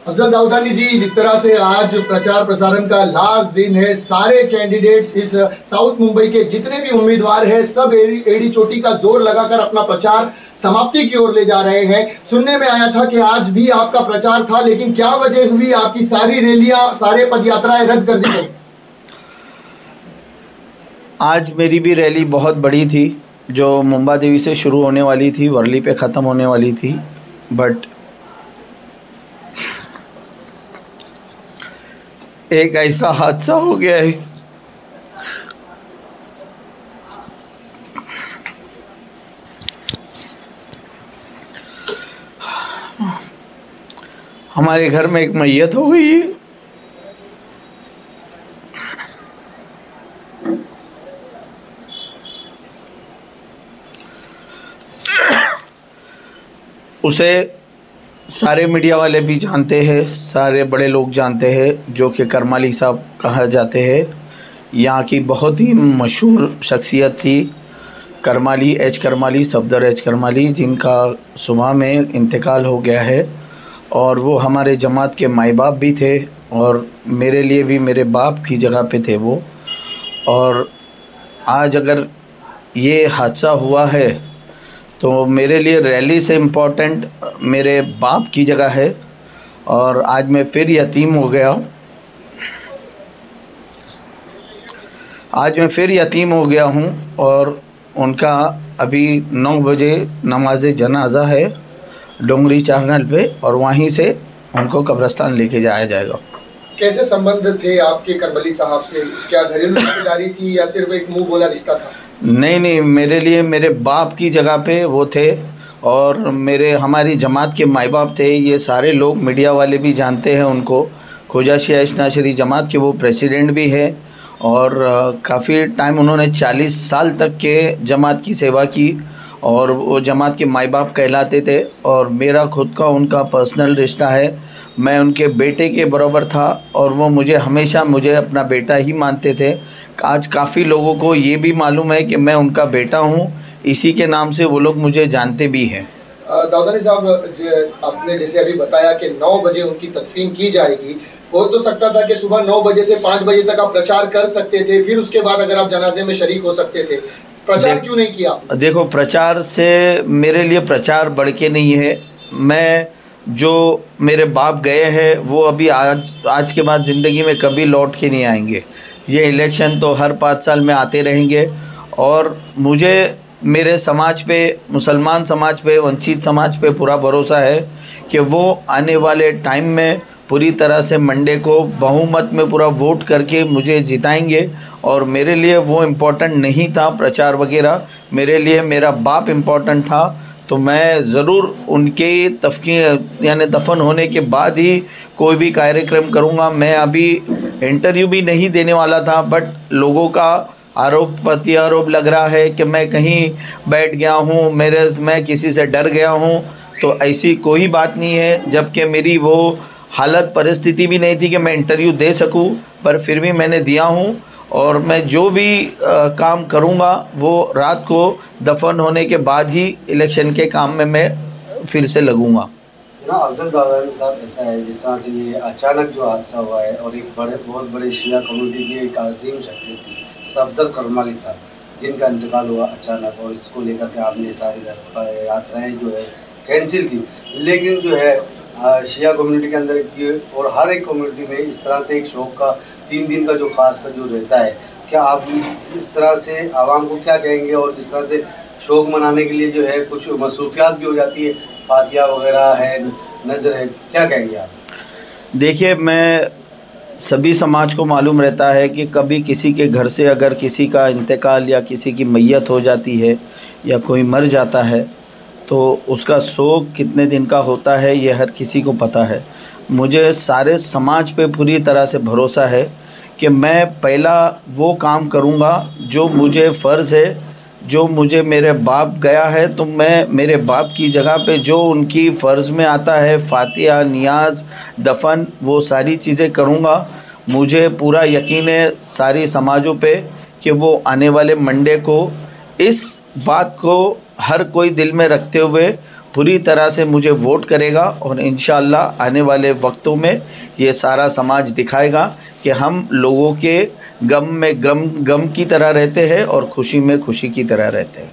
अफजल दाऊदानी जी, जिस तरह से आज प्रचार प्रसारण का लास्ट दिन है, सारे कैंडिडेट्स इस साउथ मुंबई के जितने भी उम्मीदवार हैं सब एड़ी चोटी का जोर लगाकर अपना प्रचार समाप्ति की ओर ले जा रहे हैं। सुनने में आया था कि आज भी आपका प्रचार था, लेकिन क्या वजह हुई आपकी सारी रैलियां, सारे पदयात्राएं रद्द कर दी गई? आज मेरी भी रैली बहुत बड़ी थी, जो मुंबा देवी से शुरू होने वाली थी, वर्ली पे ख़त्म होने वाली थी, बट एक ऐसा हादसा हो गया है हमारे घर में एक मैयत हो गई है। उसे सारे मीडिया वाले भी जानते हैं, सारे बड़े लोग जानते हैं, जो कि करमाली साहब कहा जाते हैं। यहाँ की बहुत ही मशहूर शख्सियत थी करमाली, सफदर एच करमाली, जिनका सुबह में इंतकाल हो गया है। और वो हमारे जमात के माई बाप भी थे और मेरे लिए भी मेरे बाप की जगह पे थे वो। और आज अगर ये हादसा हुआ है तो मेरे लिए रैली से इम्पोर्टेंट मेरे बाप की जगह है। और आज मैं फिर यतीम हो गया, हूँ। और उनका अभी 9 बजे नमाज जनाजा है डोंगरी चैनल पे, और वहीं से उनको कब्रिस्तान लेके जाया जाएगा। कैसे संबंध थे आपके करमली साहब से? क्या घरेलू रिश्तेदारी थी या सिर्फ एक मुंह बोला रिश्ता था? नहीं, मेरे लिए मेरे बाप की जगह पे वो थे, और हमारी जमात के माई बाप थे। ये सारे लोग, मीडिया वाले भी जानते हैं उनको। ख्वाजा शिया इस्नाशरी जमात के वो प्रेसिडेंट भी है, और काफ़ी टाइम उन्होंने 40 साल तक के जमात की सेवा की, और वो जमात के माई बाप कहलाते थे। और मेरा खुद का उनका पर्सनल रिश्ता है, मैं उनके बेटे के बराबर था, और वो हमेशा मुझे अपना बेटा ही मानते थे। आज काफ़ी लोगों को ये भी मालूम है कि मैं उनका बेटा हूँ, इसी के नाम से वो लोग मुझे जानते भी हैं। दाऊदानी साहब, आपने जैसे अभी बताया कि 9 बजे उनकी तदफीन की जाएगी, हो तो सकता था कि सुबह 9 बजे से 5 बजे तक आप प्रचार कर सकते थे, फिर उसके बाद अगर आप जनाजे में शरीक हो सकते थे। प्रचार क्यों नहीं किया? देखो, प्रचार से मेरे लिए प्रचार बढ़ के नहीं है। मैं जो मेरे बाप गए हैं वो अभी आज के बाद ज़िंदगी में कभी लौट के नहीं आएंगे। ये इलेक्शन तो हर 5 साल में आते रहेंगे, और मुझे मेरे समाज पे, मुसलमान समाज पे, वंचित समाज पे पूरा भरोसा है कि वो आने वाले टाइम में पूरी तरह से मंडे को बहुमत में पूरा वोट करके मुझे जिताएंगे। और मेरे लिए वो इम्पोर्टेंट नहीं था प्रचार वगैरह, मेरे लिए मेरा बाप इम्पोर्टेंट था। तो मैं ज़रूर उनके यानी दफन होने के बाद ही कोई भी कार्यक्रम करूँगा। मैं अभी इंटरव्यू भी नहीं देने वाला था, बट लोगों का आरोप लग रहा है कि मैं कहीं बैठ गया हूँ, मैं किसी से डर गया हूँ। तो ऐसी कोई बात नहीं है, जबकि मेरी वो हालत परिस्थिति भी नहीं थी कि मैं इंटरव्यू दे सकूं, पर फिर भी मैंने दिया हूं। और मैं जो भी काम करूंगा वो रात को दफन होने के बाद ही इलेक्शन के काम में मैं फिर से लगूंगा। अफजल दाऊदानी साहब, ऐसा है जिस तरह से ये अचानक जो हादसा हुआ है, और एक बहुत बड़े शिया कम्युनिटी के एक अजीम शख्सियत थी सफदर करमाली साहब, जिनका इंतकाल हुआ अचानक, और इसको लेकर के आपने सारी यात्राएँ जो है कैंसिल की। लेकिन जो है शिया कम्युनिटी के अंदर और हर एक कम्युनिटी में इस तरह से एक शोक का 3 दिन का जो खास का जो रहता है, क्या आप इस तरह से आवाम को क्या कहेंगे? और जिस तरह से शोक मनाने के लिए जो है कुछ मसरूफियात भी हो जाती है, फातिया वगैरह है, नज़र है, क्या कहेंगे आप? देखिए, मैं सभी समाज को मालूम रहता है कि कभी किसी के घर से अगर किसी का इंतकाल या किसी की मैयत हो जाती है या कोई मर जाता है तो उसका शोक कितने दिन का होता है ये हर किसी को पता है। मुझे सारे समाज पे पूरी तरह से भरोसा है कि मैं पहला वो काम करूँगा जो मुझे फ़र्ज़ है, जो मुझे मेरे बाप गया है तो मैं मेरे बाप की जगह पे जो उनकी फ़र्ज़ में आता है, फातिहा, नियाज़, दफन, वो सारी चीज़ें करूँगा। मुझे पूरा यकीन है सारी समाजों पे कि वो आने वाले मंडे को इस बात को हर कोई दिल में रखते हुए पूरी तरह से मुझे वोट करेगा और इंशाअल्लाह आने वाले वक्तों में ये सारा समाज दिखाएगा कि हम लोगों के गम में गम की तरह रहते हैं और खुशी में खुशी की तरह रहते हैं।